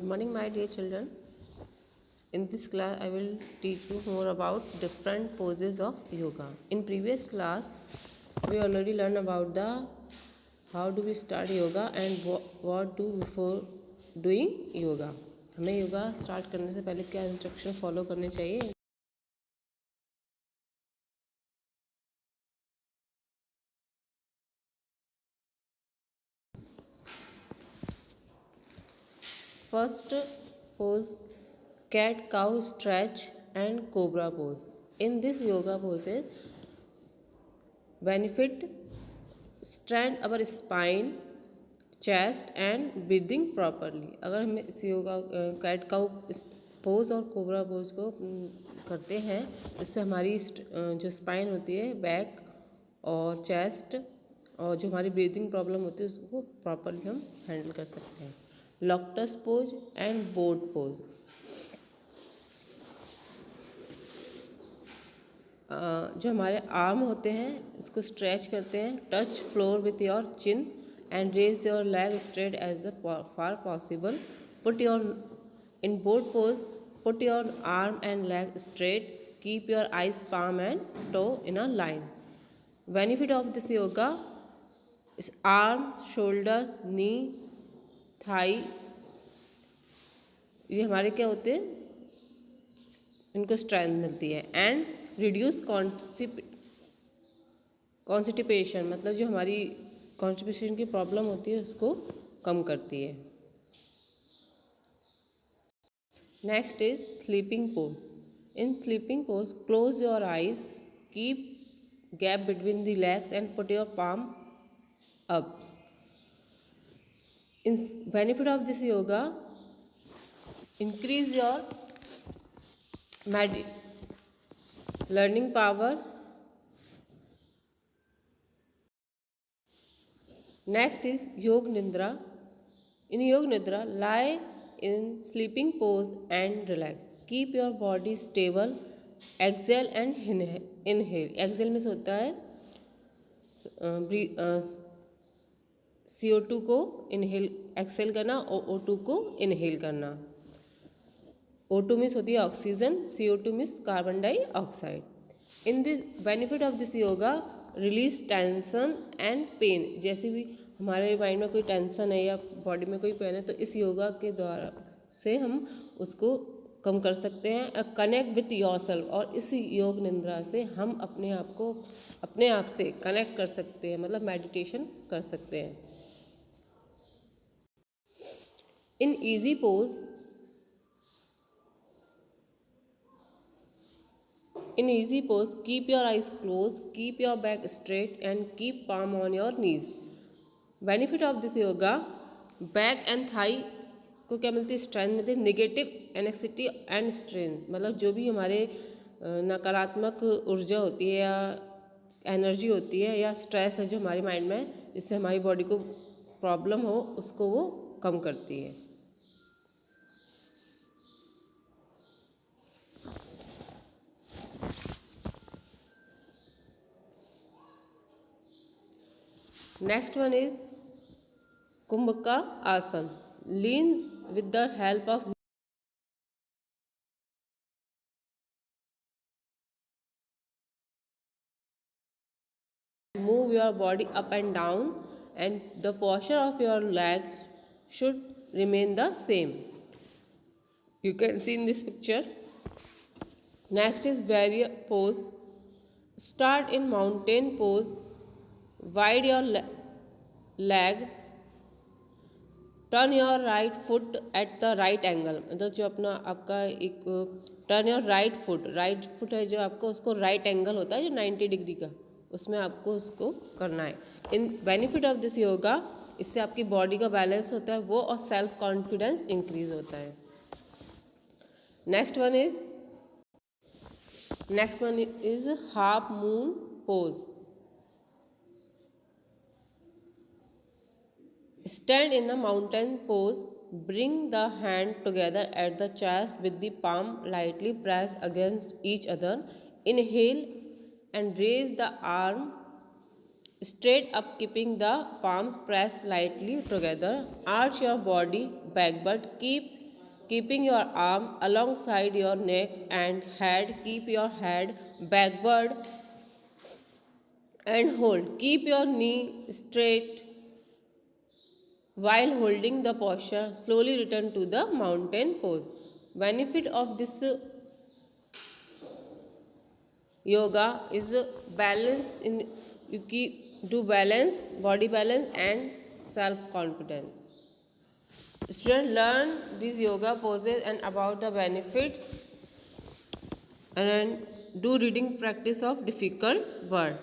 morning, my dear children. In this class, I will teach you more about different poses of yoga. In previous class, we already learned about the how do we start yoga and what do before doing yoga. हमें yoga start करने से पहले क्या instruction follow करने चाहिए. First pose, cat cow stretch and cobra pose. In this yoga poses, benefit strengthen our spine, chest and breathing properly. अगर हम इस योगा कैट काउ पोज और कोबरा पोज को करते हैं, इससे हमारी जो स्पाइन होती है, बैक और चेस्ट और जो हमारी ब्रीदिंग प्रॉब्लम होती है उसको प्रॉपरली हम हैंडल कर सकते हैं. Locust pose and boat pose. जो हमारे आर्म होते हैं इसको स्ट्रेच करते हैं. Touch floor with your chin and raise your leg straight as far possible. Put your in boat pose, put your arm and leg straight. Keep your eyes palm and toe in a line. Benefit of this yoga is arm, shoulder, knee, Thai, ये हमारे क्या होते हैं, इनको strength मिलती है. And reduce constipation, मतलब जो हमारी कॉन्स्टिपेशन की प्रॉब्लम होती है उसको कम करती है. Next is sleeping pose. In sleeping pose close your eyes, keep gap between the legs and put your palm up. In benefit of this yoga, increase your learning power. Next is Yog Nidra. In Yog Nidra, lie in sleeping pose and relax. Keep your body stable. Exhale and inhale. Exhale में होता है CO2 को inhale exhale करना और O2 को inhale करना. O2 means होती है oxygen, CO2 means carbon dioxide. In the benefit of this yoga, release tension and pain. जैसे भी हमारे माइंड में कोई टेंशन है या बॉडी में कोई पेन है तो इस योगा के द्वारा से हम उसको कम कर सकते हैं. कनेक्ट विथ योरसेल्फ, और इस योग निद्रा से हम अपने आप को अपने आप से कनेक्ट कर सकते हैं, मतलब मेडिटेशन कर सकते हैं. इन easy pose, in easy pose, keep your eyes closed, keep your back straight and keep palm on your knees. Benefit of this yoga, back and thigh को क्या मिलती है, स्ट्रेंथ मिलती है. नेगेटिव एनेक्सिटी एंड स्ट्रेन, मतलब जो भी हमारे नकारात्मक ऊर्जा होती है या एनर्जी होती है या स्ट्रेस है जो हमारे माइंड में, जिससे हमारी बॉडी को प्रॉब्लम हो, उसको वो कम करती है. Next one is Kumbhaka Asana. Lean with the help of move your body up and down, and the posture of your legs should remain the same. You can see in this picture. Next is warrior pose. Start in mountain pose. Wide your leg. Turn your right foot at the right angle, मतलब जो अपना आपका एक turn your right foot है जो आपको, उसको right angle होता है जो 90 डिग्री का, उसमें आपको उसको करना है. In benefit of this yoga, इससे आपकी बॉडी का बैलेंस होता है वो, और सेल्फ कॉन्फिडेंस इंक्रीज होता है. Next one is half moon pose. Stand in the mountain pose. Bring the hand together at the chest with the palm lightly pressed against each other. Inhale and raise the arm straight up, keeping the palms pressed lightly together. Arch your body backward. Keep keeping your arm alongside your neck and head. Keep your head backward and hold. Keep your knee straight while holding the posture. Slowly return to the mountain pose. Benefit of this yoga is balance. You do balance, body balance and self-confidence. Students learn these yoga poses and about the benefits and do reading practice of difficult word.